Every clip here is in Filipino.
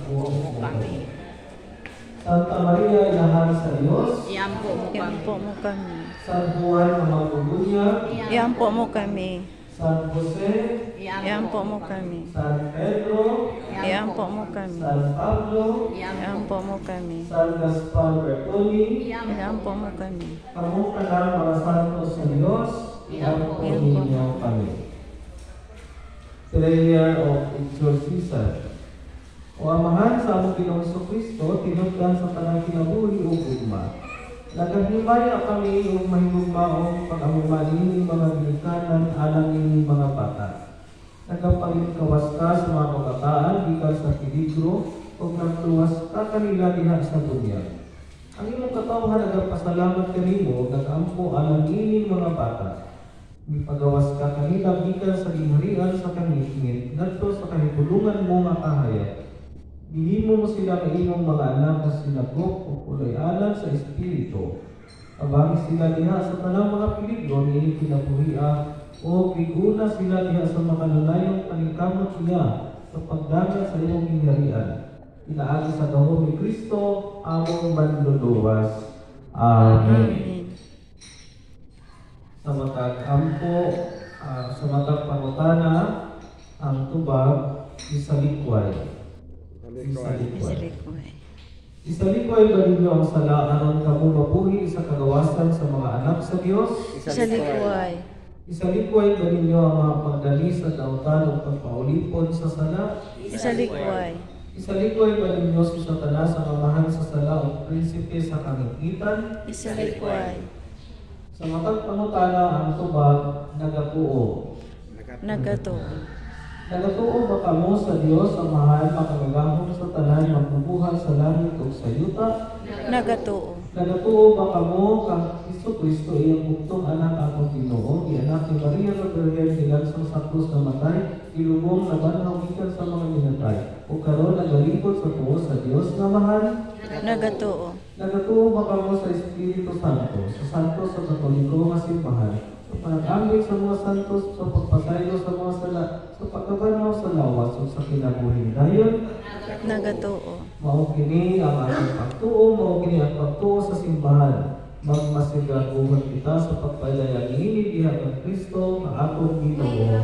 buong mo kami. Santa Maria, Inahan sa Diyos, Iampo mo kami. San Juan Mamagunya, Iampo mo kami. San Jose, Iampo mo kami. San Pedro, Iampo mo kami. San Pablo, Iampo mo kami. San Gaspar Bertoni, Iampo mo kami. kamo ka ng mga santos sa Diyos, iampo ninyo kami. Prayer of Exorcism. O Amahan sa among Ginoong Kristo, tinutdan sa tanang kinabuhi o ugma. Nagahimaya kami o mahigugmaong pag-amumani ng mga ginikanan alang ng mga bata. Nagapangikawas ka sa mga kabataan, gikan sa peligro, o nagtuwas ka kanila diha sa dunya. Ang imong katawhan nagapasalamat kanimo, nagampo alang ng mga bata. Mipagawas ka kanila gikan sa ginharian sa kangit-ngit, ngadto sa kahigulungan mo nga kahayag. Gihimo mo sila ng imong mga anak na sinagop o kulay-anan sa Espiritu. Abang sila diha sa tanang mga peligro ni kinabuhia o biguna sila diha sa makanulayong paningkamot niya sa pagdagat sa iyong gingharian. Inaagi sa gahom ni Kristo among manluluwas. Amen. Sa matag-ampo, sa matag-pangutana, ang tubag, isalikway. Isalikway ba ninyo ang sala anon kamo mabuhi sa kagawasan sa mga anak sa Dios? Isalikway. Isalikway ba ninyo ang mga pagdali sa dautan o pagpaulipon sa sala? Isalikway. Isalikway ba ninyo si Satanas ang amahan sa sala o prinsipe sa kagipitan? Isalikway. Sa matag pangutana ang tubag, nagatuo. Nagatuo. Nagatuo ba kamo sa Dios ang mahal makagagahom sa tanan magbubuhat sa langit o sa yuta? Nagatuo. Nagatuo ba kamo kang Kristo iyang buktong anak akong Ginoo, ianak ni Maria Magdalena gilansang sa krus na matay, ilubong na banhaw gikan sa mga minatay, o karon nagalingkod sa tuo sa Dios nga mahal? Nagatuo. Nagatuo ba kamo sa Espiritu Santo, sa santos sa Katoliko nga simbahan, sa panag-ambit sa mga santos, sa pagpasaylo sa mga sala, sa pagkabanaw sa lawas o sa kinabuhi dayon? Nagatuo. Mao kini ang ating pagtuo, mao kini ang pagtuo sa simbahan. Magmasigaguhan kita sa pagpalayang ini diha kang Kristo nga atong Ginoo.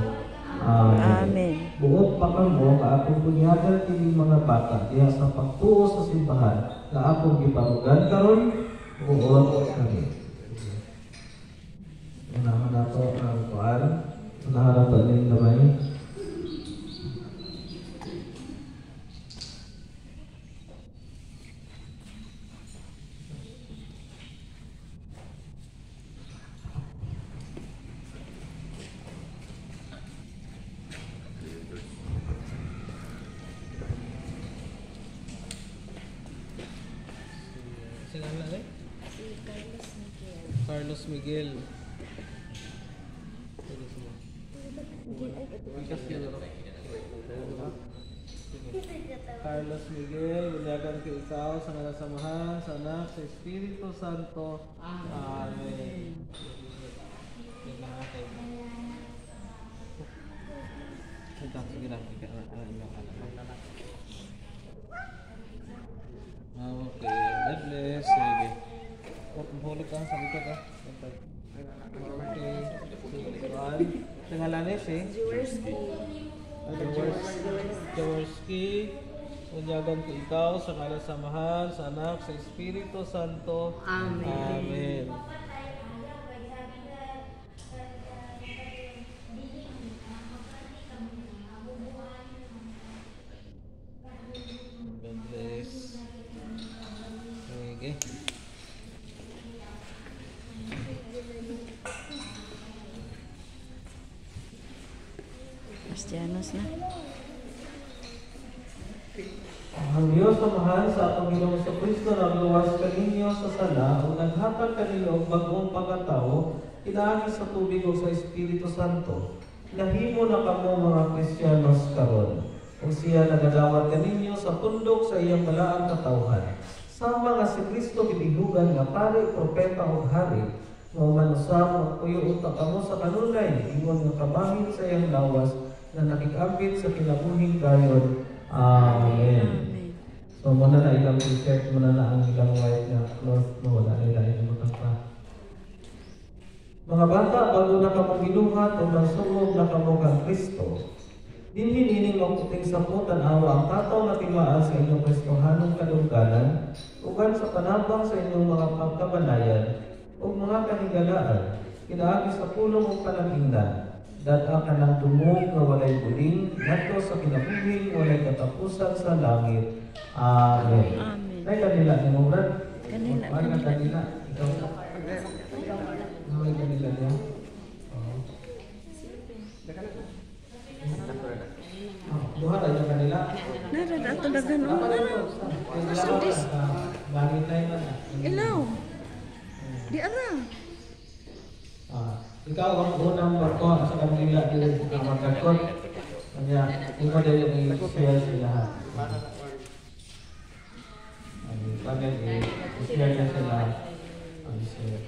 Amen. Buot pa kamo nga akong bunyagan kini mga bata diha sa pagtuo sa simbahan nga akong giparugan karon buot kami. Unahan nato ang kuan, unahan nato ning gamay. Carlos Miguel. Carlos Miguel, bunyagan ko ikaw sa ngalan sa Amahan, sa Anak, sa Espiritu Santo. Amen. Okay, God bless. Sige. Hulog ka sa likod ah. Okay. Tengalanes eh. Jaworski. Unyagan ko ikaw sa ngalan sa Amahan, sa Anak, sa Espiritu Santo. Amen. Amen. God bless. Okay. Kristiyanos na. Ang Diyos Amahan sa atong Ginoong Kristo nagluwas kaninyo sa sala o naghatag kanila og bag-ong pagkatao inaagi sa tubig o sa Espiritu Santo. Nahimo na kamo mga Kristiyanos karon. Kung siya nagadawat kaninyo sa pundok sa iyang balaang katawhan. Sama nga si Kristo gibihugan nga pari, propeta o hari. Mao man usab magpuyo uta kamo sa kanunay ingon nga kabahin sa iyang lawas na nakikabit sa kinabuhing dayon. Amen. So, muna na ilang t-shirt, muna na ang ilang white na cloth mo, wala na ilang ibutang pa. Mga bata, bago na kamo ginuhat o nasunog na kamo kang Kristo, dinhi nining maputing saputan awa ang tataw na timaan sa inyong Kristohanong kadungganan, uban sa panabang sa inyong mga pagkabanayan, o mga kanigalaan, kinaagi sa pulong o panagingnan, data ka ng dumog na walay buling, nato sa kinabuhi, walay katapusan sa langit. Amen. Amen. Ay, kanila ni mo, Brad. Kanila, Ano kanila. kanila? Ikaw na. Ay, kanila niya. Duha na yung kanila. Nara, ato dagan o. Langit na yun. Ilaw. Di ara. Ikaw ang unang barko sa kanila din ang magkakot. Kanya, ikaw din yung i-share sa lahat. Pagkat i-share na sila ang i-share.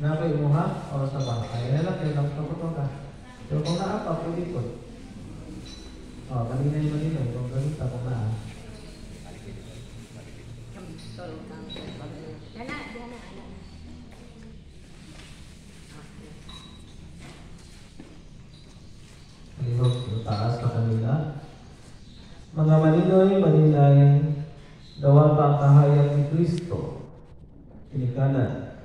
Napay mo ha? O sa bangkay? Ay, lang, kailang kaputo ka. Pero kung naapa, pwede po. O, kanina yung manila. Kung ganita, kung naa. Halihok, taas sa kanila. Mga maninoy, maninay, dawa pa ang kahayag ni Kristo. Kinikanan.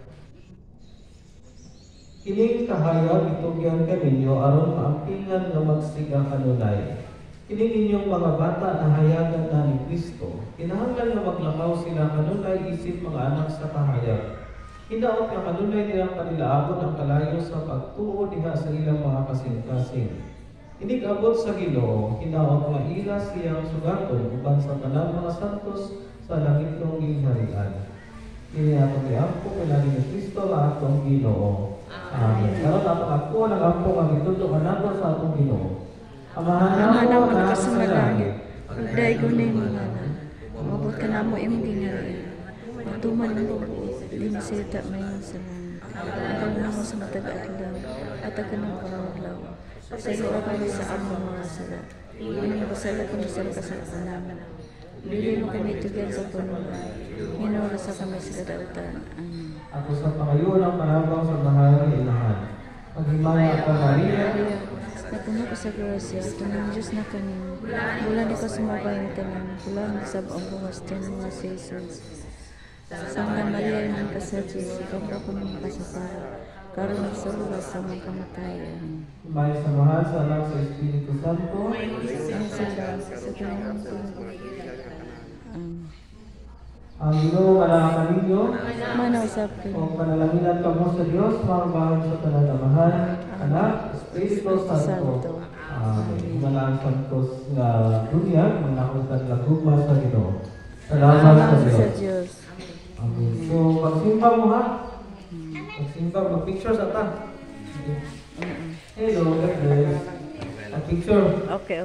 Kining kahayag itugyan kaninyo aron maampingan nga magsiga kanunay. Kining inyong mga bata na hayagan na ni Kristo, kinahanglan nga maglakaw sila kanunay isip mga anak sa kahayag. Hinaot nga kanunay nilang kanilaabot ang kalayo sa pagtuo diha sa ilang mga kasing-kasing. Inig abot sa Ginoo, hinaot nga ila siyang sugaton uban sa tanan mga santos sa langitong gingharian. Kini atong giampo kinahanglan ni Kristo nga atong Ginoo. Amen. Karon atong ako nang ampo ang itudlo nato sa atong Ginoo. Amahan Ang mo anak na ka sa sa langit. langit. Pagday ko na yung mga na. Mabot ka na mo imong gingharian. Pagtuman mo po. Linisita may sa langit. Ang na mo sa matag-adlaw. At ako ng pangaglaw. Sa iyo kami sa among mga sala. Ilang pasala kami sa kasalanan namin. Dili mo kami tugyan sa punulan. Hinula sa kami sa kadautan. Amen. Ako sa pangayon ang panabang sa mahal na inahan. Paghimaya ka Maria, Napuno ko sa grasya, tunang Diyos na kami. Bulan di ko sumabay ng tanan, bulan di sa buong buwas din mga si Jesus. Sangga Maria yung kasadyo, ikaw ko ng kasapara. Karoon sa luwas sa mga kamatayan. may samahan sa anak sa Espiritu Santo, Ang sila sa tunang ang Ginoo manakakan ninyo, manausap o ko. panalangin kamo sa Dios, marambahan sa panalamahan, Anak, Espiritu Santo. Amen. Malang santos nga dunya, manakutan lagugma sa Ginoo. Salamat sa Salamat sa Dios. Diyos. Amen. So, magsimba mo ha. Magsimba, mag-picture sa ta. Hello, God bless. A picture. Okay, okay.